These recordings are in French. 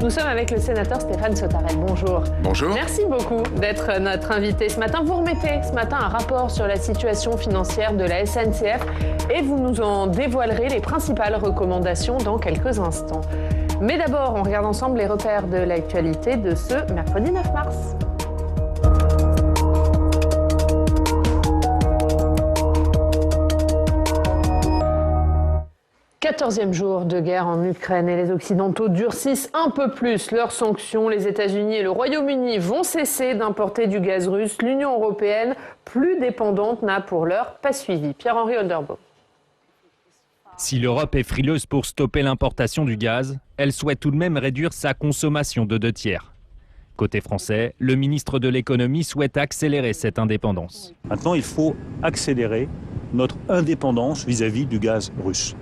Nous sommes avec le sénateur Stéphane Sautarel. Bonjour. Bonjour. Merci beaucoup d'être notre invité ce matin. Vous remettez ce matin un rapport sur la situation financière de la SNCF et vous nous en dévoilerez les principales recommandations dans quelques instants. Mais d'abord, on regarde ensemble les repères de l'actualité de ce mercredi 9 mars. Quatorzième jour de guerre en Ukraine et les Occidentaux durcissent un peu plus leurs sanctions. Les États-Unis et le Royaume-Uni vont cesser d'importer du gaz russe. L'Union européenne, plus dépendante, n'a pour l'heure pas suivi. Pierre-Henri Olderbaum. Si l'Europe est frileuse pour stopper l'importation du gaz, elle souhaite tout de même réduire sa consommation de 2/3. Côté français, le ministre de l'économie souhaite accélérer cette indépendance. Maintenant, il faut accélérer notre indépendance vis-à-vis du gaz russe.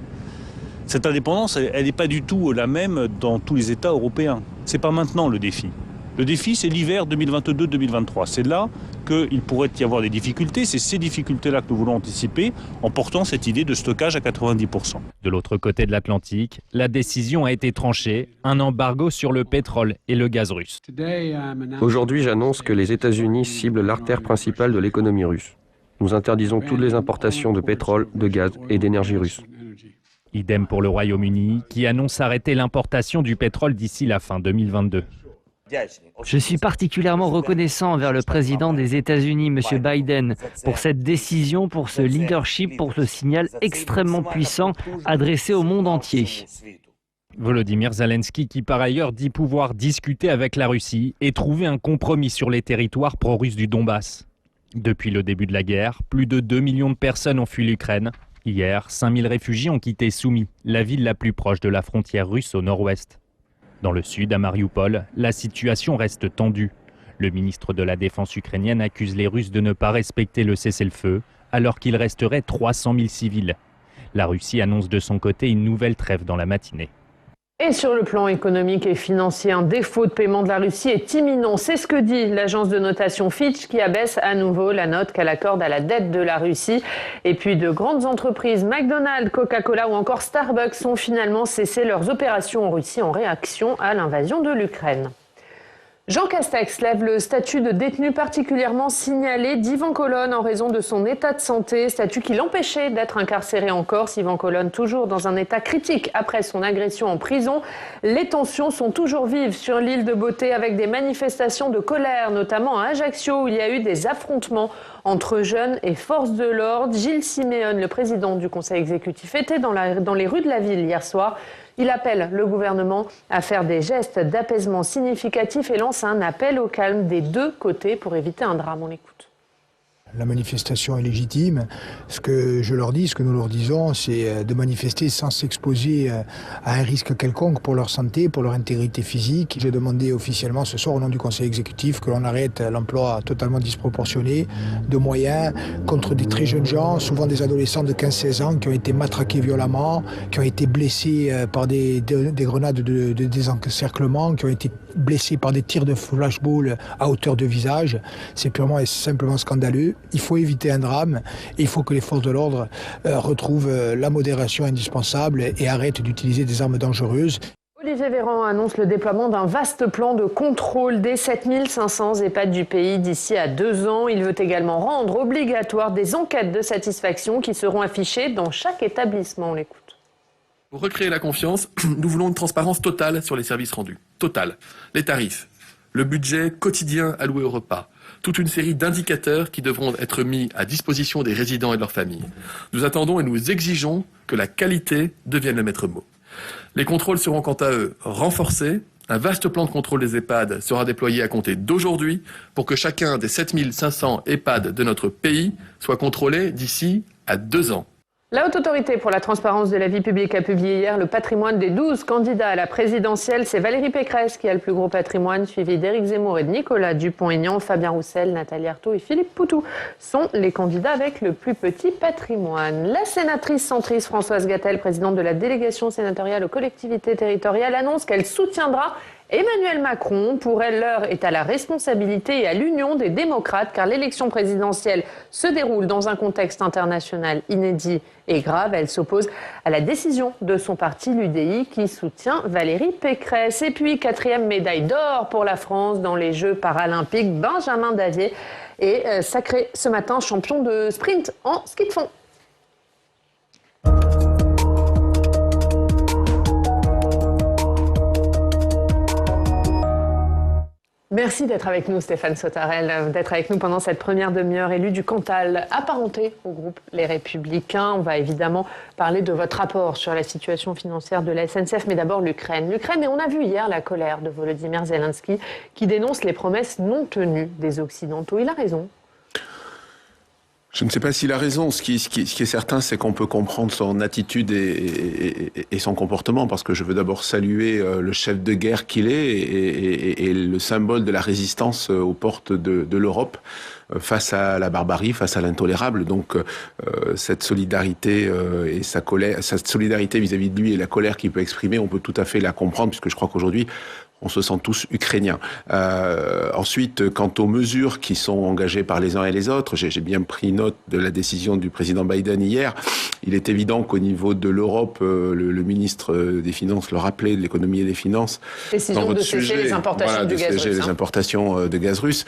Cette indépendance, elle n'est pas du tout la même dans tous les États européens. Ce n'est pas maintenant le défi. Le défi, c'est l'hiver 2022-2023. C'est là qu'il pourrait y avoir des difficultés. C'est ces difficultés-là que nous voulons anticiper en portant cette idée de stockage à 90%. De l'autre côté de l'Atlantique, la décision a été tranchée, un embargo sur le pétrole et le gaz russe. Aujourd'hui, j'annonce que les États-Unis ciblent l'artère principale de l'économie russe. Nous interdisons toutes les importations de pétrole, de gaz et d'énergie russe. Idem pour le Royaume-Uni, qui annonce arrêter l'importation du pétrole d'ici la fin 2022. Je suis particulièrement reconnaissant envers le président des États-Unis, M. Biden, pour cette décision, pour ce leadership, pour ce signal extrêmement puissant adressé au monde entier. Volodymyr Zelensky, qui par ailleurs dit pouvoir discuter avec la Russie et trouver un compromis sur les territoires pro-russes du Donbass. Depuis le début de la guerre, plus de 2 millions de personnes ont fui l'Ukraine. Hier, 5000 réfugiés ont quitté Soumy, la ville la plus proche de la frontière russe au nord-ouest. Dans le sud, à Marioupol, la situation reste tendue. Le ministre de la Défense ukrainienne accuse les Russes de ne pas respecter le cessez-le-feu, alors qu'il resterait 300 000 civils. La Russie annonce de son côté une nouvelle trêve dans la matinée. Et sur le plan économique et financier, un défaut de paiement de la Russie est imminent. C'est ce que dit l'agence de notation Fitch qui abaisse à nouveau la note qu'elle accorde à la dette de la Russie. Et puis de grandes entreprises, McDonald's, Coca-Cola ou encore Starbucks ont finalement cessé leurs opérations en Russie en réaction à l'invasion de l'Ukraine. Jean Castex lève le statut de détenu particulièrement signalé d'Yvan Colonne en raison de son état de santé, statut qui l'empêchait d'être incarcéré en Corse. Yvan Colonne toujours dans un état critique après son agression en prison. Les tensions sont toujours vives sur l'île de Beauté avec des manifestations de colère, notamment à Ajaccio où il y a eu des affrontements entre jeunes et forces de l'ordre. Gilles Siméon, le président du conseil exécutif, était dans les rues de la ville hier soir. Il appelle le gouvernement à faire des gestes d'apaisement significatifs et lance un appel au calme des deux côtés pour éviter un drame. On l'écoute. La manifestation est légitime. Ce que je leur dis, ce que nous leur disons, c'est de manifester sans s'exposer à un risque quelconque pour leur santé, pour leur intégrité physique. J'ai demandé officiellement ce soir au nom du Conseil exécutif que l'on arrête l'emploi totalement disproportionné de moyens contre des très jeunes gens, souvent des adolescents de 15-16 ans qui ont été matraqués violemment, qui ont été blessés par des grenades de désencerclement, qui ont été blessés par des tirs de flashball à hauteur de visage. C'est purement et simplement scandaleux. Il faut éviter un drame et il faut que les forces de l'ordre retrouvent la modération indispensable et arrêtent d'utiliser des armes dangereuses. Olivier Véran annonce le déploiement d'un vaste plan de contrôle des 7500 EHPAD du pays d'ici à 2 ans. Il veut également rendre obligatoire des enquêtes de satisfaction qui seront affichées dans chaque établissement. On l'écoute. Pour recréer la confiance, nous voulons une transparence totale sur les services rendus. Totale. Les tarifs, le budget quotidien alloué au repas, toute une série d'indicateurs qui devront être mis à disposition des résidents et de leurs familles. Nous attendons et nous exigeons que la qualité devienne le maître mot. Les contrôles seront quant à eux renforcés. Un vaste plan de contrôle des EHPAD sera déployé à compter d'aujourd'hui pour que chacun des 7500 EHPAD de notre pays soit contrôlé d'ici à 2 ans. La Haute Autorité pour la transparence de la vie publique a publié hier le patrimoine des 12 candidats à la présidentielle. C'est Valérie Pécresse qui a le plus gros patrimoine, suivi d'Éric Zemmour et de Nicolas Dupont-Aignan. Fabien Roussel, Nathalie Arthaud et Philippe Poutou sont les candidats avec le plus petit patrimoine. La sénatrice centriste Françoise Gatel, présidente de la délégation sénatoriale aux collectivités territoriales, annonce qu'elle soutiendra Emmanuel Macron, pour elle, l'heure est à la responsabilité et à l'union des démocrates, car l'élection présidentielle se déroule dans un contexte international inédit et grave. Elle s'oppose à la décision de son parti, l'UDI, qui soutient Valérie Pécresse. Et puis, 4e médaille d'or pour la France dans les Jeux paralympiques. Benjamin Davier est sacré ce matin champion de sprint en ski de fond. Merci d'être avec nous, Stéphane Sautarel, d'être avec nous pendant cette première demi-heure. Élu du Cantal, apparenté au groupe Les Républicains. On va évidemment parler de votre rapport sur la situation financière de la SNCF, mais d'abord l'Ukraine. L'Ukraine, et on a vu hier la colère de Volodymyr Zelensky qui dénonce les promesses non tenues des Occidentaux. Il a raison. Je ne sais pas s'il a raison. Ce qui est certain, c'est qu'on peut comprendre son attitude et son comportement, parce que je veux d'abord saluer le chef de guerre qu'il est et le symbole de la résistance aux portes de l'Europe face à la barbarie, face à l'intolérable. Donc cette solidarité et sa colère, cette solidarité vis-à-vis de lui et la colère qu'il peut exprimer, on peut tout à fait la comprendre, puisque je crois qu'aujourd'hui, on se sent tous ukrainiens. Ensuite, quant aux mesures qui sont engagées par les uns et les autres, j'ai bien pris note de la décision du président Biden hier. Il est évident qu'au niveau de l'Europe, le ministre des Finances le rappelait, de l'économie et des finances. Décision de cesser les importations du gaz russe. Les importations de gaz russe.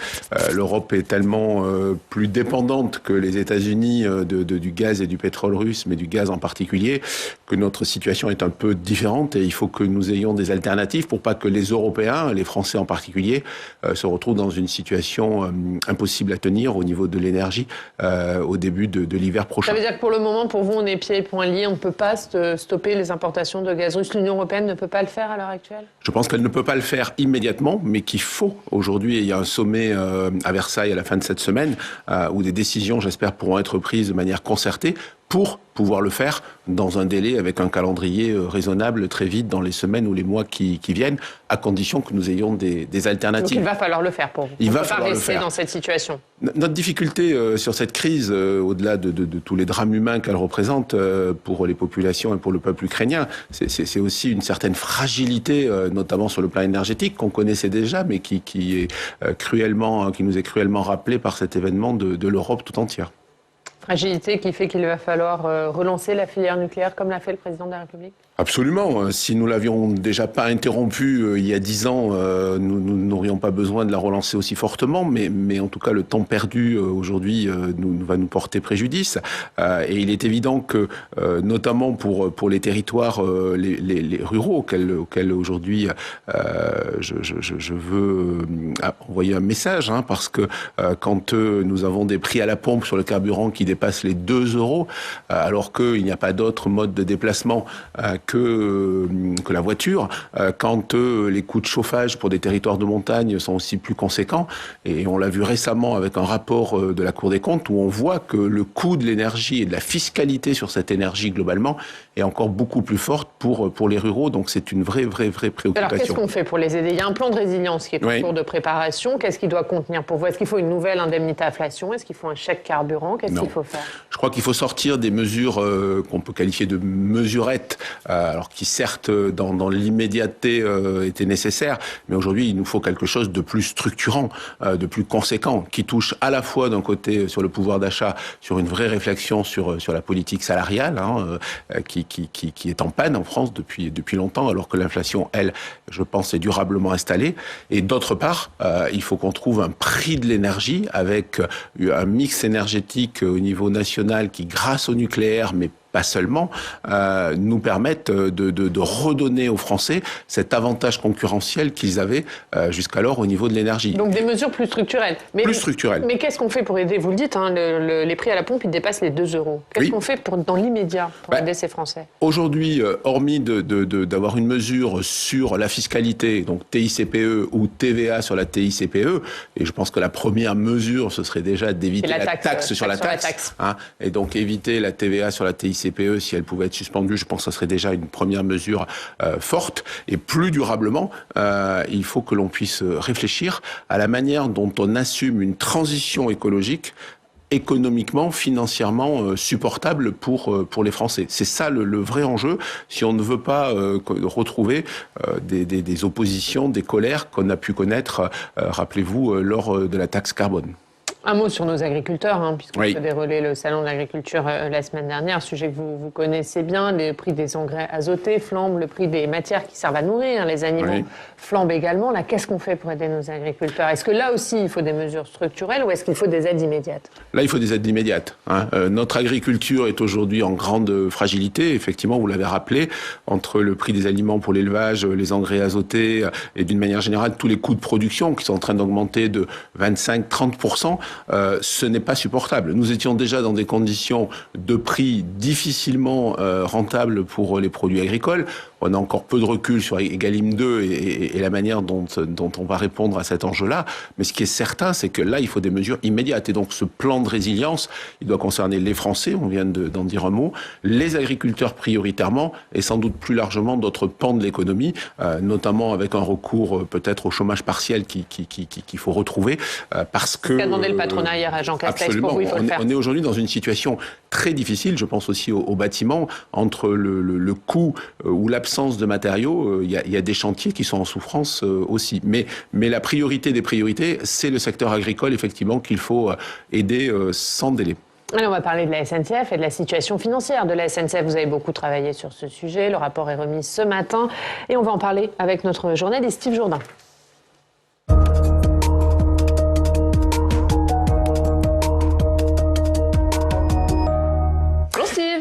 L'Europe est tellement plus dépendante que les États-Unis du gaz et du pétrole russe, mais du gaz en particulier, que notre situation est un peu différente et il faut que nous ayons des alternatives pour pas que les Européens, les Français en particulier, se retrouvent dans une situation impossible à tenir au niveau de l'énergie au début de l'hiver prochain. Ça veut dire que pour le moment, pour vous, on est pieds et poings liés, on ne peut pas stopper les importations de gaz russe. L'Union européenne ne peut pas le faire à l'heure actuelle ? Je pense qu'elle ne peut pas le faire immédiatement, mais qu'il faut aujourd'hui. Il y a un sommet à Versailles à la fin de cette semaine où des décisions, j'espère, pourront être prises de manière concertée pour pouvoir le faire dans un délai avec un calendrier raisonnable très vite dans les semaines ou les mois qui viennent, à condition que nous ayons des alternatives. Donc il va falloir le faire pour vous. Il va falloir rester dans cette situation. Notre difficulté sur cette crise, au-delà de tous les drames humains qu'elle représente pour les populations et pour le peuple ukrainien, c'est aussi une certaine fragilité, notamment sur le plan énergétique, qu'on connaissait déjà, mais qui nous est cruellement rappelée par cet événement de l'Europe tout entière. Fragilité qui fait qu'il va falloir relancer la filière nucléaire comme l'a fait le président de la République ? Absolument. Si nous l'avions déjà pas interrompue il y a 10 ans, nous n'aurions pas besoin de la relancer aussi fortement. Mais en tout cas, le temps perdu aujourd'hui va nous porter préjudice. Et il est évident que, notamment pour les territoires, les ruraux auxquels aujourd'hui je veux envoyer un message, parce que quand nous avons des prix à la pompe sur le carburant qui dépassent les 2 €, alors qu'il n'y a pas d'autre mode de déplacement que la voiture, quand les coûts de chauffage pour des territoires de montagne sont aussi plus conséquents. Et on l'a vu récemment avec un rapport de la Cour des comptes où on voit que le coût de l'énergie et de la fiscalité sur cette énergie globalement est encore beaucoup plus forte pour les ruraux. Donc c'est une vraie préoccupation. Alors qu'est-ce qu'on fait pour les aider ? Il y a un plan de résilience qui est en cours de préparation. Qu'est-ce qu'il doit contenir pour vous ? Est-ce qu'il faut une nouvelle indemnité inflation ? Est-ce qu'il faut un chèque carburant ? Qu'est-ce qu'il faut faire ? Je crois qu'il faut sortir des mesures qu'on peut qualifier de mesurettes, alors qui certes dans l'immédiateté étaient nécessaires, mais aujourd'hui il nous faut quelque chose de plus structurant, de plus conséquent, qui touche à la fois d'un côté sur le pouvoir d'achat, sur une vraie réflexion sur la politique salariale, qui est en panne en France depuis longtemps, alors que l'inflation, elle, je pense, est durablement installée. Et d'autre part, il faut qu'on trouve un prix de l'énergie avec un mix énergétique au niveau national qui, grâce au nucléaire, mais pas seulement, nous permettent de redonner aux Français cet avantage concurrentiel qu'ils avaient jusqu'alors au niveau de l'énergie. Donc des mesures plus structurelles. Plus structurelles. Mais qu'est-ce qu'on fait pour aider ? Vous le dites, les prix à la pompe, ils dépassent les 2 €. Qu'est-ce qu'on fait dans l'immédiat pour aider ces Français ? Aujourd'hui, hormis d'avoir une mesure sur la fiscalité, donc TICPE ou TVA sur la TICPE, et je pense que la première mesure, ce serait déjà d'éviter la taxe sur la taxe. Et donc éviter la TVA sur la TICPE, si elle pouvait être suspendue, je pense que ça serait déjà une première mesure forte. Et plus durablement, il faut que l'on puisse réfléchir à la manière dont on assume une transition écologique économiquement, financièrement supportable pour les Français. C'est ça le vrai enjeu, si on ne veut pas retrouver des oppositions, des colères qu'on a pu connaître, rappelez-vous, lors de la taxe carbone. Un mot sur nos agriculteurs, puisqu'on oui. a déroulé le salon de l'agriculture la semaine dernière, sujet que vous connaissez bien. Le prix des engrais azotés flambe, le prix des matières qui servent à nourrir les animaux flambe également. Là, qu'est-ce qu'on fait pour aider nos agriculteurs? Est-ce que là aussi, il faut des mesures structurelles ou est-ce qu'il faut des aides immédiates? Là, il faut des aides immédiates. Notre agriculture est aujourd'hui en grande fragilité. Effectivement, vous l'avez rappelé, entre le prix des aliments pour l'élevage, les engrais azotés et d'une manière générale, tous les coûts de production qui sont en train d'augmenter de 25-30%. Ce n'est pas supportable. Nous étions déjà dans des conditions de prix difficilement rentables pour les produits agricoles. On a encore peu de recul sur Egalim 2 et la manière dont on va répondre à cet enjeu-là. Mais ce qui est certain, c'est que là, il faut des mesures immédiates. Et donc, ce plan de résilience, il doit concerner les Français, on vient d'en dire un mot, les agriculteurs prioritairement, et sans doute plus largement d'autres pans de l'économie, notamment avec un recours peut-être au chômage partiel qu'il faut retrouver, parce que... Qu'a demandé le patronat hier à Jean Castex, pour vous, il faut le faire. On est aujourd'hui dans une situation très difficile, je pense aussi au bâtiment, entre le coût ou l'absence de matériaux, il y a des chantiers qui sont en souffrance aussi. Mais la priorité des priorités, c'est le secteur agricole, effectivement, qu'il faut aider sans délai. Alors on va parler de la SNCF et de la situation financière de la SNCF. Vous avez beaucoup travaillé sur ce sujet, le rapport est remis ce matin et on va en parler avec notre journaliste Steve Jourdain.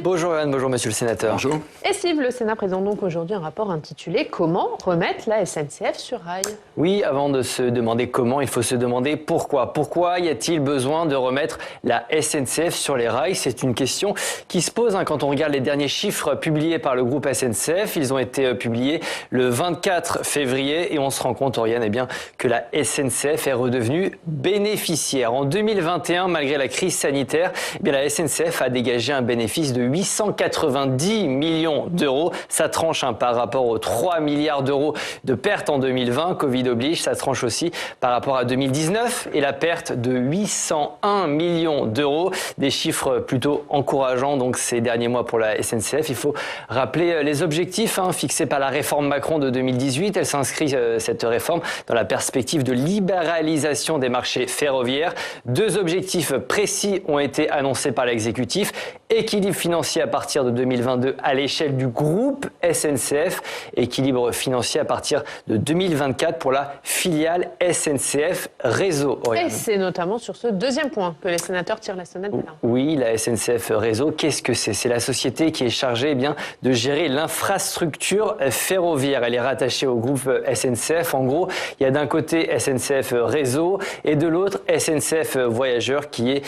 Bonjour Yann, bonjour monsieur le sénateur. Bonjour. Et Steve, le Sénat présente donc aujourd'hui un rapport intitulé « Comment remettre la SNCF sur rail ?» Oui, avant de se demander comment, il faut se demander pourquoi. Pourquoi y a-t-il besoin de remettre la SNCF sur les rails? C'est une question qui se pose quand on regarde les derniers chiffres publiés par le groupe SNCF. Ils ont été publiés le 24 février et on se rend compte, Oriane, que la SNCF est redevenue bénéficiaire. En 2021, malgré la crise sanitaire, la SNCF a dégagé un bénéfice de 890 millions d'euros. Ça tranche par rapport aux 3 milliards d'euros de pertes en 2020. Covid oblige, ça tranche aussi par rapport à 2019 et la perte de 801 millions d'euros. Des chiffres plutôt encourageants donc ces derniers mois pour la SNCF. Il faut rappeler les objectifs fixés par la réforme Macron de 2018. Elle s'inscrit, cette réforme, dans la perspective de libéralisation des marchés ferroviaires. 2 objectifs précis ont été annoncés par l'exécutif. Équilibre financier à partir de 2022 à l'échelle du groupe SNCF, équilibre financier à partir de 2024 pour la filiale SNCF Réseau. Et c'est notamment sur ce deuxième point que les sénateurs tirent la sonnette d'alarme. Oui, la SNCF Réseau, qu'est-ce que c'est? C'est la société qui est chargée de gérer l'infrastructure ferroviaire. Elle est rattachée au groupe SNCF. En gros, il y a d'un côté SNCF Réseau et de l'autre SNCF Voyageurs qui est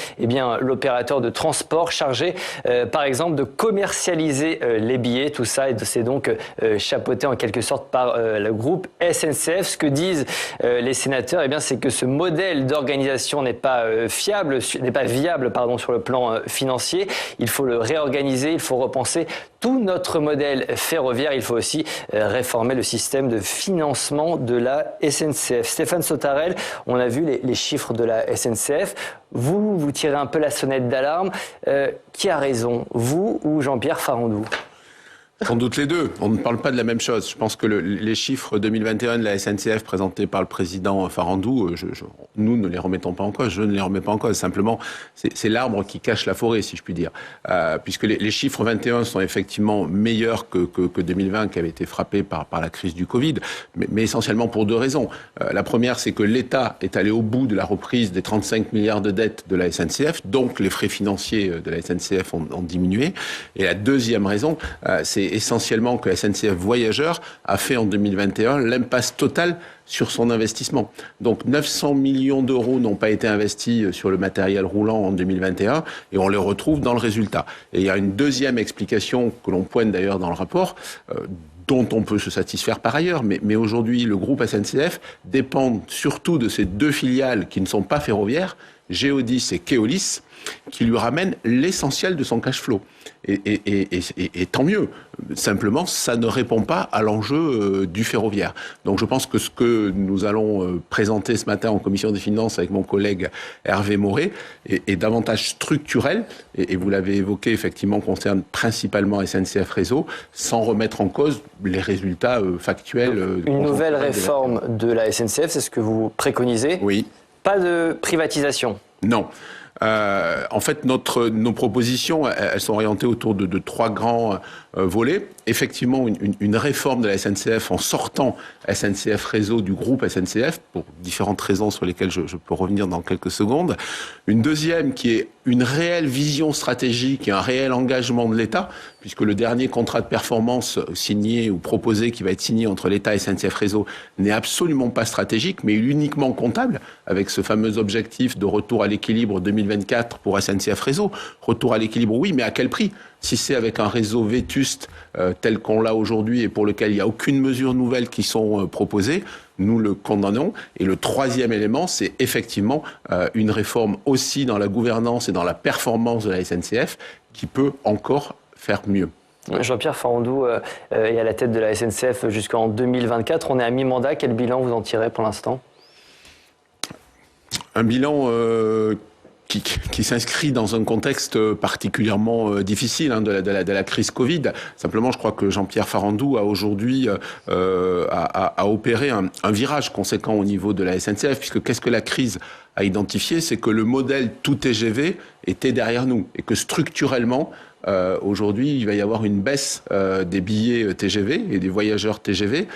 l'opérateur de transport chargé par exemple de commercialiser les billets, tout ça, et c'est donc chapeauté en quelque sorte par le groupe SNCF. Ce que disent les sénateurs, c'est que ce modèle d'organisation n'est pas viable sur le plan financier. Il faut le réorganiser, il faut repenser tout notre modèle ferroviaire. Il faut aussi réformer le système de financement de la SNCF. Stéphane Sautarel, on a vu les chiffres de la SNCF. Vous tirez un peu la sonnette d'alarme. Qui a raison, vous ou Jean-Pierre Farandou? Sans doute les deux. On ne parle pas de la même chose. Je pense que les chiffres 2021 de la SNCF présentés par le président Farandou, nous ne les remettons pas en cause. Je ne les remets pas en cause. Simplement, c'est l'arbre qui cache la forêt, si je puis dire. Puisque les chiffres 21 sont effectivement meilleurs que 2020, qui avait été frappé par la crise du Covid, mais essentiellement pour 2 raisons. La première, c'est que l'État est allé au bout de la reprise des 35 milliards de dettes de la SNCF, donc les frais financiers de la SNCF ont diminué. Et la deuxième raison, c'est essentiellement que la SNCF Voyageurs a fait en 2021 l'impasse totale sur son investissement. Donc 900 millions d'euros n'ont pas été investis sur le matériel roulant en 2021 et on les retrouve dans le résultat. Et il y a une deuxième explication que l'on pointe d'ailleurs dans le rapport, dont on peut se satisfaire par ailleurs, mais aujourd'hui le groupe SNCF dépend surtout de ces 2 filiales qui ne sont pas ferroviaires, Geodis et Keolis, qui lui ramènent l'essentiel de son cash flow. Et tant mieux. Simplement, ça ne répond pas à l'enjeu du ferroviaire. Donc je pense que ce que nous allons présenter ce matin en commission des finances avec mon collègue Hervé Maurey est davantage structurel, et vous l'avez évoqué, effectivement, concerne principalement SNCF Réseau, sans remettre en cause les résultats factuels. Une nouvelle réforme de la SNCF, c'est ce que vous préconisez? Oui. Pas de privatisation? Non. En fait, nos propositions, elles sont orientées autour de 3 grands volets. Effectivement, une réforme de la SNCF en sortant SNCF Réseau du groupe SNCF, pour différentes raisons sur lesquelles je peux revenir dans quelques secondes. Une deuxième qui est une réelle vision stratégique et un réel engagement de l'État, puisque le dernier contrat de performance signé ou proposé qui va être signé entre l'État et SNCF Réseau n'est absolument pas stratégique, mais uniquement comptable, avec ce fameux objectif de retour à l'équilibre 2024 pour SNCF Réseau. Retour à l'équilibre, oui, mais à quel prix ? Si c'est avec un réseau vétuste tel qu'on l'a aujourd'hui et pour lequel il n'y a aucune mesure nouvelle qui sont proposées, nous le condamnons. Et le troisième élément, c'est effectivement une réforme aussi dans la gouvernance et dans la performance de la SNCF qui peut encore faire mieux. Jean-Pierre Farandou est à la tête de la SNCF jusqu'en 2024. On est à mi-mandat. Quel bilan vous en tirez pour l'instant ? Un bilan qui s'inscrit dans un contexte particulièrement difficile de la crise Covid. Simplement, je crois que Jean-Pierre Farandou a aujourd'hui a opéré un virage conséquent au niveau de la SNCF, puisque qu'est-ce que la crise a identifié ? C'est que le modèle tout TGV était derrière nous et que structurellement, aujourd'hui, il va y avoir une baisse des billets TGV et des voyageurs TGV.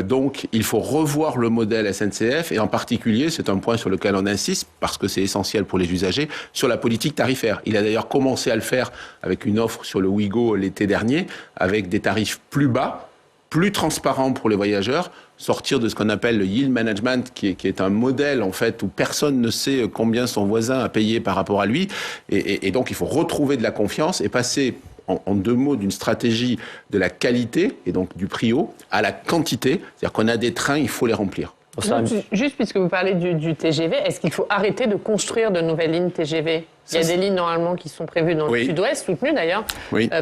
Donc, il faut revoir le modèle SNCF et en particulier, c'est un point sur lequel on insiste parce que c'est essentiel pour les usagers, sur la politique tarifaire. Il a d'ailleurs commencé à le faire avec une offre sur le Ouigo l'été dernier, avec des tarifs plus bas, plus transparents pour les voyageurs, sortir de ce qu'on appelle le yield management, qui est un modèle en fait où personne ne sait combien son voisin a payé par rapport à lui, et donc il faut retrouver de la confiance et passer en 2 mots d'une stratégie de la qualité et donc du prix haut à la quantité, c'est-à-dire qu'on a des trains, il faut les remplir. Donc, juste puisque vous parlez du TGV, est-ce qu'il faut arrêter de construire de nouvelles lignes TGV ? Il y a des lignes normalement qui sont prévues dans le sud-ouest, soutenues d'ailleurs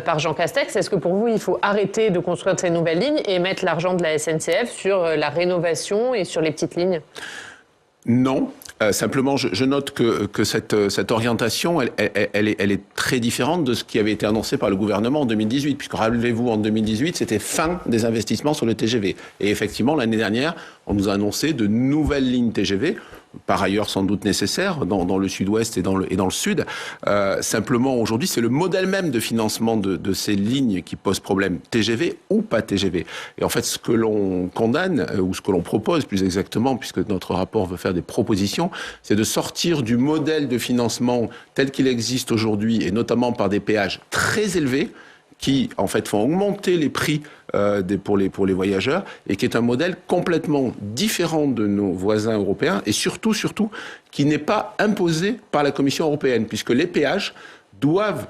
par Jean Castex. Est-ce que pour vous, il faut arrêter de construire ces nouvelles lignes et mettre l'argent de la SNCF sur la rénovation et sur les petites lignes ? Non. Simplement, je note que cette orientation, elle est très différente de ce qui avait été annoncé par le gouvernement en 2018. Puisque, rappelez-vous, en 2018, c'était fin des investissements sur le TGV. Et effectivement, l'année dernière, on nous a annoncé de nouvelles lignes TGV, par ailleurs sans doute nécessaires, dans le sud-ouest et dans le sud. Simplement, aujourd'hui, c'est le modèle même de financement de ces lignes qui pose problème, TGV ou pas TGV. Et en fait, ce que l'on condamne, ou ce que l'on propose plus exactement, puisque notre rapport veut faire des propositions, c'est de sortir du modèle de financement tel qu'il existe aujourd'hui, et notamment par des péages très élevés, qui en fait font augmenter les prix pour les voyageurs, et qui est un modèle complètement différent de nos voisins européens, et surtout qui n'est pas imposé par la Commission européenne, puisque les péages doivent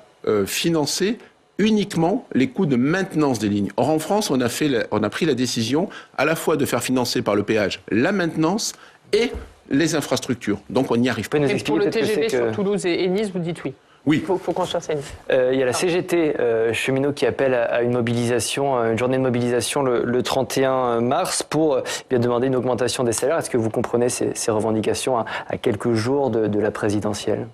financer uniquement les coûts de maintenance des lignes. Or en France, on a pris la décision à la fois de faire financer par le péage la maintenance et les infrastructures. Donc on n'y arrive pas. Et pour le TGV sur Toulouse et Nice, vous dites oui. Oui. Il faut construire ça. Il y a la CGT cheminot qui appelle à une mobilisation, une journée de mobilisation le 31 mars pour bien demander une augmentation des salaires. Est-ce que vous comprenez ces revendications à quelques jours de la présidentielle ?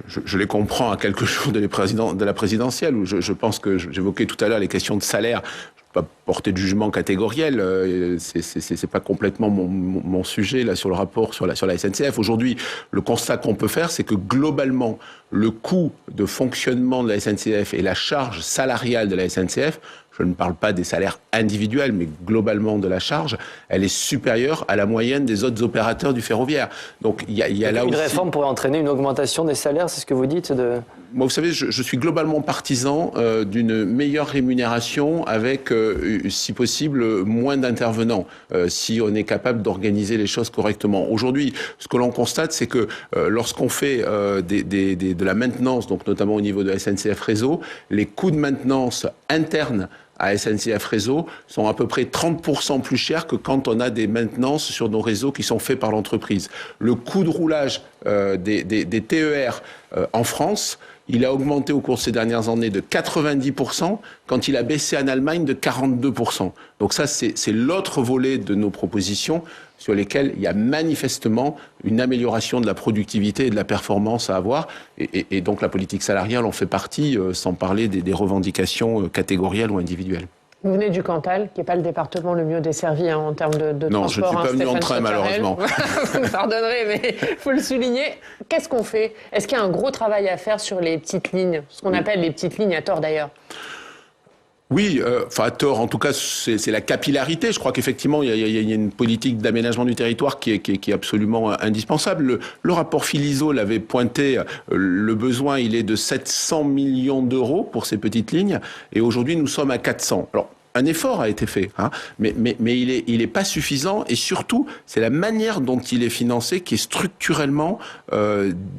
Je les comprends à quelques jours de la présidentielle, où je pense que j'évoquais tout à l'heure les questions de salaire. Je ne vais pas porter de jugement catégoriel, c'est pas complètement mon sujet là sur le rapport sur la SNCF. Aujourd'hui, le constat qu'on peut faire, c'est que globalement, le coût de fonctionnement de la SNCF et la charge salariale de la SNCF, je ne parle pas des salaires individuels, mais globalement de la charge, elle est supérieure à la moyenne des autres opérateurs du ferroviaire. Donc il y a là aussi... Une réforme pourrait entraîner une augmentation des salaires, c'est ce que vous dites Moi, vous savez, je suis globalement partisan d'une meilleure rémunération avec, si possible, moins d'intervenants, si on est capable d'organiser les choses correctement. Aujourd'hui, ce que l'on constate, c'est que lorsqu'on fait de la maintenance, donc notamment au niveau de SNCF Réseau, les coûts de maintenance internes à SNCF Réseau sont à peu près 30% plus chers que quand on a des maintenances sur nos réseaux qui sont faits par l'entreprise. Le coût de roulage des TER en France, il a augmenté au cours de ces dernières années de 90% quand il a baissé en Allemagne de 42%. Donc ça, c'est l'autre volet de nos propositions sur lesquelles il y a manifestement une amélioration de la productivité et de la performance à avoir. Et donc la politique salariale en fait partie, sans parler des revendications catégorielles ou individuelles. Vous venez du Cantal, qui n'est pas le département le mieux desservi en termes de transport. Non, je ne suis pas venu en train, malheureusement. Vous me pardonnerez, mais il faut le souligner. Qu'est-ce qu'on fait? Est-ce qu'il y a un gros travail à faire sur les petites lignes, ce qu'on appelle les petites lignes, à tort d'ailleurs? Oui, à tort, en tout cas, c'est la capillarité. Je crois qu'effectivement, il y a une politique d'aménagement du territoire qui est absolument indispensable. Le rapport Philizot l'avait pointé, le besoin, il est de 700 millions d'euros pour ces petites lignes, et aujourd'hui, nous sommes à 400. Alors, un effort a été fait, hein, mais il est pas suffisant, et surtout, c'est la manière dont il est financé qui est structurellement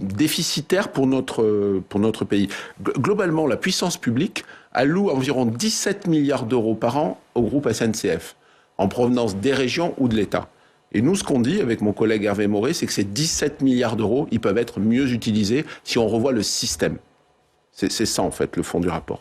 déficitaire pour notre pays. Globalement, la puissance publique alloue environ 17 milliards d'euros par an au groupe SNCF, en provenance des régions ou de l'État. Et nous, ce qu'on dit avec mon collègue Hervé Maurey, c'est que ces 17 milliards d'euros, ils peuvent être mieux utilisés si on revoit le système. C'est ça, en fait, le fond du rapport.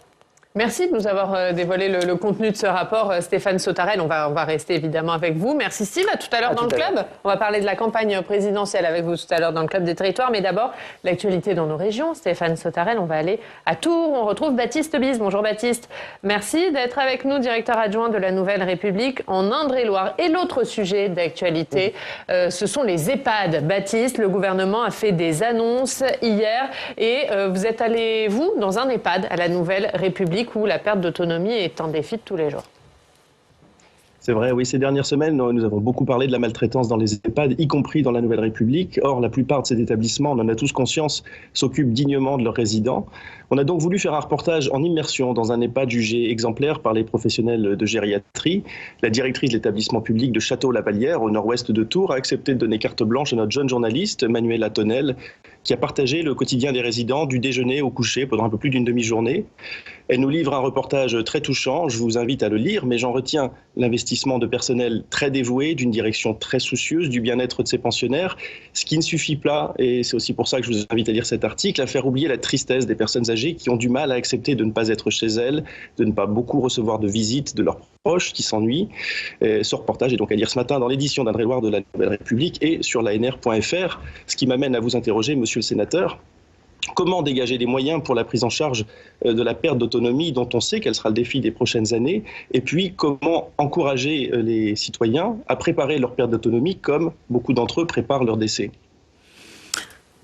Merci de nous avoir dévoilé le contenu de ce rapport, Stéphane Sautarel. On va rester évidemment avec vous. Merci Steve, à tout à l'heure dans le club. On va parler de la campagne présidentielle avec vous tout à l'heure dans le club des territoires. Mais d'abord, l'actualité dans nos régions. Stéphane Sautarel, on va aller à Tours. On retrouve Baptiste Bise. Bonjour Baptiste. Merci d'être avec nous, directeur adjoint de la Nouvelle République en Indre-et-Loire. Et l'autre sujet d'actualité, ce sont les EHPAD. Baptiste, le gouvernement a fait des annonces hier et vous êtes allé, vous, dans un EHPAD à la Nouvelle République, où la perte d'autonomie est un défi de tous les jours. C'est vrai, oui, ces dernières semaines, nous avons beaucoup parlé de la maltraitance dans les EHPAD, y compris dans la Nouvelle République. Or, la plupart de ces établissements, on en a tous conscience, s'occupent dignement de leurs résidents. On a donc voulu faire un reportage en immersion dans un EHPAD jugé exemplaire par les professionnels de gériatrie. La directrice de l'établissement public de Château-la-Vallière, au nord-ouest de Tours, a accepté de donner carte blanche à notre jeune journaliste, Manuela Tonnel, qui a partagé le quotidien des résidents du déjeuner au coucher pendant un peu plus d'une demi-journée. Elle nous livre un reportage très touchant, je vous invite à le lire, mais j'en retiens l'investissement de personnel très dévoué, d'une direction très soucieuse du bien-être de ses pensionnaires, ce qui ne suffit pas, et c'est aussi pour ça que je vous invite à lire cet article, à faire oublier la tristesse des personnes âgées qui ont du mal à accepter de ne pas être chez elles, de ne pas beaucoup recevoir de visites de leurs proches qui s'ennuient. Ce reportage est donc à lire ce matin dans l'édition d'Indre-et-Loire de la Nouvelle République et sur l'ANR.fr, ce qui m'amène à vous interroger, monsieur le sénateur. Comment dégager des moyens pour la prise en charge de la perte d'autonomie dont on sait qu'elle sera le défi des prochaines années? Et puis, comment encourager les citoyens à préparer leur perte d'autonomie comme beaucoup d'entre eux préparent leur décès?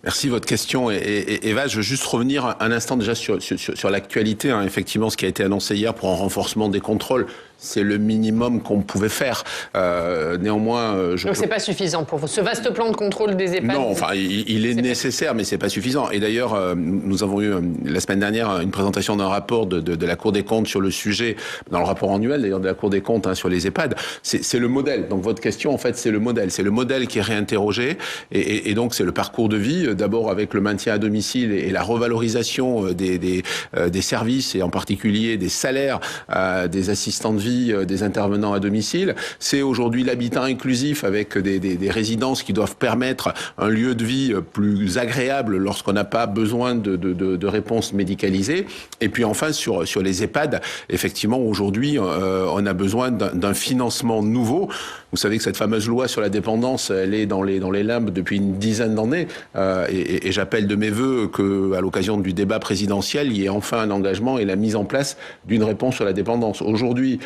Merci de votre question. Et Eva, je veux juste revenir un instant déjà sur l'actualité. Hein. Effectivement, ce qui a été annoncé hier pour un renforcement des contrôles, c'est le minimum qu'on pouvait faire. Néanmoins, donc c'est pas suffisant pour vous. Ce vaste plan de contrôle des EHPAD. Non, enfin, il est nécessaire, mais c'est pas suffisant. Et d'ailleurs, nous avons eu la semaine dernière une présentation d'un rapport de la Cour des comptes sur le sujet, dans le rapport annuel d'ailleurs de la Cour des comptes, hein, sur les EHPAD. C'est le modèle. Donc votre question, en fait, c'est le modèle. C'est le modèle qui est réinterrogé. Et donc c'est le parcours de vie. D'abord avec le maintien à domicile et la revalorisation des services et en particulier des salaires des assistants de vie, des intervenants à domicile. C'est aujourd'hui l'habitat inclusif avec des résidences qui doivent permettre un lieu de vie plus agréable lorsqu'on n'a pas besoin de réponses médicalisées. Et puis enfin sur les EHPAD, effectivement aujourd'hui on a besoin d'un financement nouveau. Vous savez que cette fameuse loi sur la dépendance, elle est dans les limbes depuis une dizaine d'années. Et j'appelle de mes voeux qu'à l'occasion du débat présidentiel, il y ait enfin un engagement et la mise en place d'une réponse sur la dépendance. Aujourd'hui,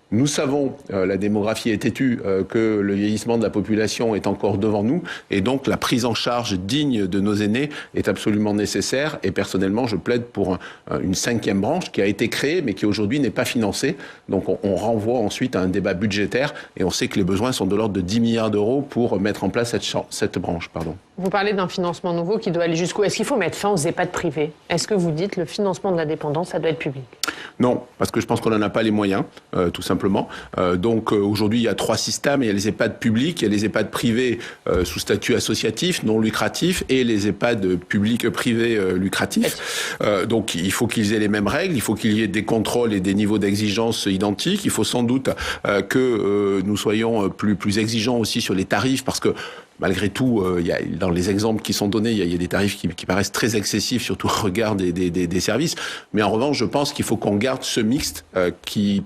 nous savons, la démographie est têtue, que le vieillissement de la population est encore devant nous, et donc la prise en charge digne de nos aînés est absolument nécessaire. Et personnellement, je plaide pour une 5e branche qui a été créée, mais qui aujourd'hui n'est pas financée. Donc on renvoie ensuite à un débat budgétaire, et on sait que les besoins sont de l'ordre de 10 milliards d'euros pour mettre en place cette branche. Vous parlez d'un financement nouveau qui doit aller jusqu'où? Est-ce qu'il faut mettre fin aux EHPAD privés? Est-ce que vous dites le financement de la dépendance, ça doit être public? Non, parce que je pense qu'on n'en a pas les moyens, tout simplement. Donc aujourd'hui, il y a 3 systèmes. Il y a les EHPAD publics, il y a les EHPAD privés sous statut associatif, non lucratif, et les EHPAD publics privés lucratifs. Donc il faut qu'ils aient les mêmes règles, il faut qu'il y ait des contrôles et des niveaux d'exigence identiques. Il faut sans doute que nous soyons plus exigeants aussi sur les tarifs, parce que malgré tout, dans les exemples qui sont donnés, il y a des tarifs qui paraissent très excessifs, surtout au regard des services. Mais en revanche, je pense qu'il faut qu'on garde ce mixte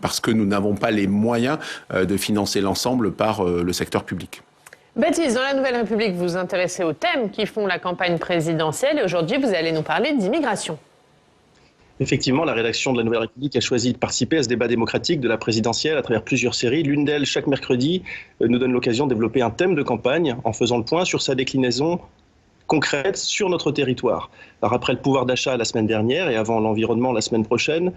parce que nous n'avons pas les moyens de financer l'ensemble par le secteur public. Baptiste, dans la Nouvelle République, vous vous intéressez aux thèmes qui font la campagne présidentielle et aujourd'hui, vous allez nous parler d'immigration. Effectivement, la rédaction de la Nouvelle République a choisi de participer à ce débat démocratique de la présidentielle à travers plusieurs séries. L'une d'elles, chaque mercredi, nous donne l'occasion de développer un thème de campagne en faisant le point sur sa déclinaison concrète sur notre territoire. Alors après le pouvoir d'achat la semaine dernière et avant l'environnement la semaine prochaine,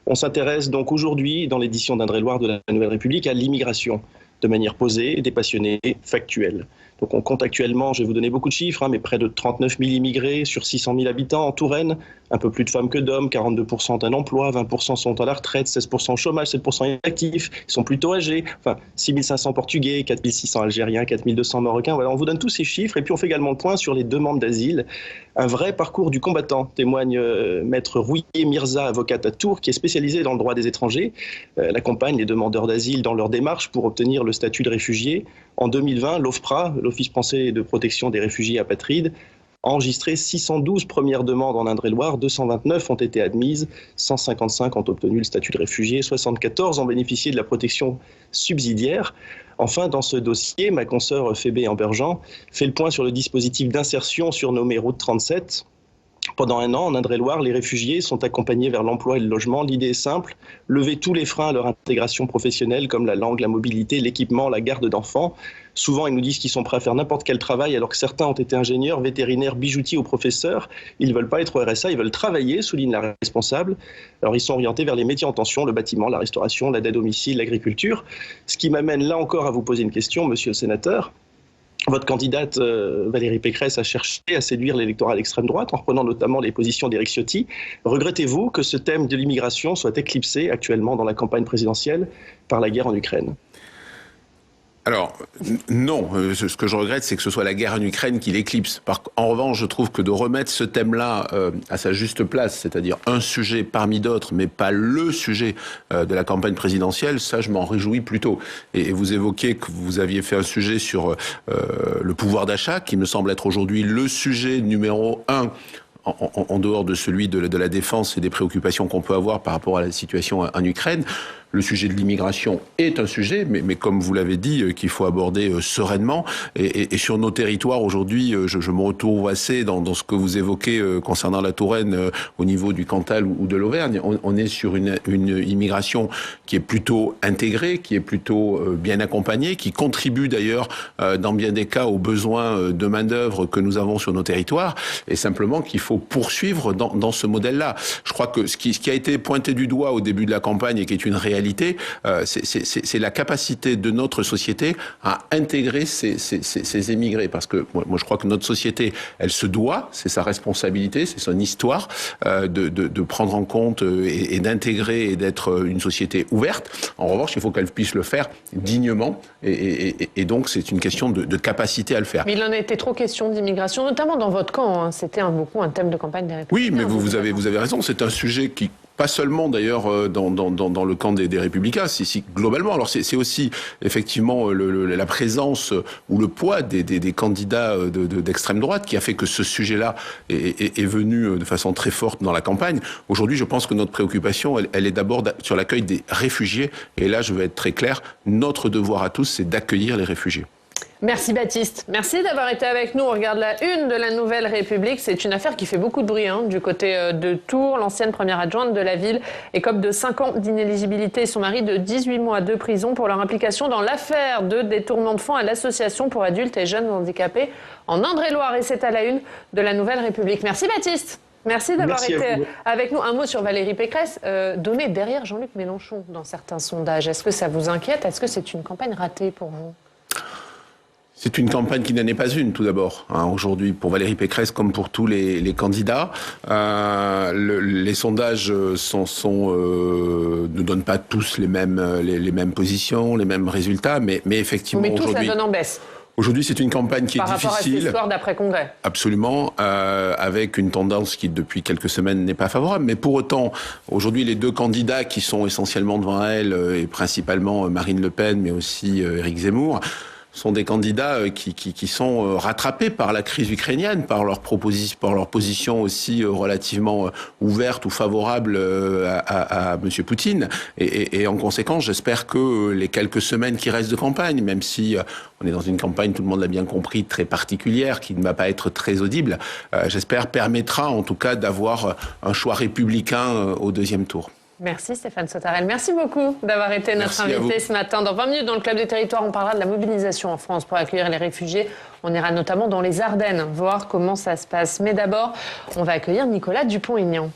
on s'intéresse donc aujourd'hui, dans l'édition d'Indre-et-Loire de la Nouvelle République, à l'immigration, de manière posée, dépassionnée, factuelle. Donc on compte actuellement, je vais vous donner beaucoup de chiffres, mais près de 39 000 immigrés sur 600 000 habitants en Touraine, un peu plus de femmes que d'hommes, 42% ont un emploi, 20% sont à la retraite, 16% au chômage, 7% inactifs, ils sont plutôt âgés, 6 500 Portugais, 4 600 Algériens, 4 200 Marocains, voilà, on vous donne tous ces chiffres et puis on fait également le point sur les demandes d'asile. Un vrai parcours du combattant, témoigne maître Rouillet Mirza, avocate à Tours, qui est spécialisée dans le droit des étrangers. Elle accompagne les demandeurs d'asile dans leur démarche pour obtenir le statut de réfugié. En 2020, l'OFPRA, l'Office français de protection des réfugiés apatrides, a enregistré 612 premières demandes en Indre-et-Loire, 229 ont été admises, 155 ont obtenu le statut de réfugié, 74 ont bénéficié de la protection subsidiaire. Enfin, dans ce dossier, ma consoeur Phébé Amberjean fait le point sur le dispositif d'insertion surnommé Route 37. Pendant un an, en Indre-et-Loire, les réfugiés sont accompagnés vers l'emploi et le logement. L'idée est simple, lever tous les freins à leur intégration professionnelle comme la langue, la mobilité, l'équipement, la garde d'enfants. Souvent, ils nous disent qu'ils sont prêts à faire n'importe quel travail alors que certains ont été ingénieurs, vétérinaires, bijoutiers ou professeurs. Ils ne veulent pas être au RSA, ils veulent travailler, souligne la responsable. Alors ils sont orientés vers les métiers en tension, le bâtiment, la restauration, l'aide à domicile, l'agriculture. Ce qui m'amène là encore à vous poser une question, monsieur le sénateur. Votre candidate Valérie Pécresse a cherché à séduire l'électorat d'extrême droite en reprenant notamment les positions d'Éric Ciotti. Regrettez-vous que ce thème de l'immigration soit éclipsé actuellement dans la campagne présidentielle par la guerre en Ukraine ? Alors, non. Ce que je regrette, c'est que ce soit la guerre en Ukraine qui l'éclipse. En revanche, je trouve que de remettre ce thème-là à sa juste place, c'est-à-dire un sujet parmi d'autres, mais pas le sujet de la campagne présidentielle, ça, je m'en réjouis plutôt. Et vous évoquez que vous aviez fait un sujet sur le pouvoir d'achat, qui me semble être aujourd'hui le sujet numéro 1 en dehors de celui de la défense et des préoccupations qu'on peut avoir par rapport à la situation en Ukraine. Le sujet de l'immigration est un sujet, mais comme vous l'avez dit, qu'il faut aborder sereinement. Et sur nos territoires, aujourd'hui, je me retrouve assez dans ce que vous évoquez concernant la Touraine au niveau du Cantal ou de l'Auvergne. On est sur une immigration qui est plutôt intégrée, qui est plutôt bien accompagnée, qui contribue d'ailleurs dans bien des cas aux besoins de main-d'œuvre que nous avons sur nos territoires. Et simplement qu'il faut poursuivre dans ce modèle-là. Je crois que ce qui a été pointé du doigt au début de la campagne et qui est une réalité, c'est la capacité de notre société à intégrer ces émigrés. Parce que moi, je crois que notre société, elle se doit, c'est sa responsabilité, c'est son histoire, de prendre en compte et d'intégrer et d'être une société ouverte. En revanche, il faut qu'elle puisse le faire dignement. Et donc, c'est une question de capacité à le faire. Mais il en a été trop question d'immigration, notamment dans votre camp. C'était beaucoup un thème de campagne des Républicains. Oui, mais vous avez raison. C'est un sujet qui... Pas seulement d'ailleurs dans le camp des Républicains, si globalement. Alors c'est aussi effectivement la présence ou le poids des candidats d'extrême droite qui a fait que ce sujet-là est venu de façon très forte dans la campagne. Aujourd'hui, je pense que notre préoccupation, elle est d'abord sur l'accueil des réfugiés. Et là, je veux être très clair, notre devoir à tous, c'est d'accueillir les réfugiés. Merci Baptiste. Merci d'avoir été avec nous. On regarde la une de la Nouvelle République. C'est une affaire qui fait beaucoup de bruit du côté de Tours. L'ancienne première adjointe de la ville écope de 5 ans d'inéligibilité et son mari de 18 mois de prison pour leur implication dans l'affaire de détournement de fonds à l'association pour adultes et jeunes handicapés en Indre-et-Loire. Et c'est à la une de la Nouvelle République. Merci Baptiste. Merci d'avoir été avec nous. Un mot sur Valérie Pécresse, donnée derrière Jean-Luc Mélenchon dans certains sondages. Est-ce que ça vous inquiète? Est-ce que c'est une campagne ratée pour vous? C'est une campagne qui n'en est pas une, tout d'abord, aujourd'hui, pour Valérie Pécresse comme pour tous les candidats. Les sondages ne donnent pas tous les mêmes positions, les mêmes résultats, mais effectivement, mais tous aujourd'hui... la donnent en baisse. Aujourd'hui, c'est une campagne qui est difficile. Par rapport à cette histoire d'après-congrès. Absolument, avec une tendance qui, depuis quelques semaines, n'est pas favorable. Mais pour autant, aujourd'hui, les deux candidats qui sont essentiellement devant elle, et principalement Marine Le Pen, mais aussi Éric Zemmour, sont des candidats qui sont rattrapés par la crise ukrainienne, par leur position aussi relativement ouverte ou favorable à M. Poutine. Et en conséquence, j'espère que les quelques semaines qui restent de campagne, même si on est dans une campagne, tout le monde l'a bien compris, très particulière, qui ne va pas être très audible, j'espère permettra en tout cas d'avoir un choix républicain au deuxième tour. Merci Stéphane Sautarel. Merci beaucoup d'avoir été notre invité ce matin. Dans 20 minutes, dans le Club des Territoires, on parlera de la mobilisation en France pour accueillir les réfugiés. On ira notamment dans les Ardennes, voir comment ça se passe. Mais d'abord, on va accueillir Nicolas Dupont-Aignan.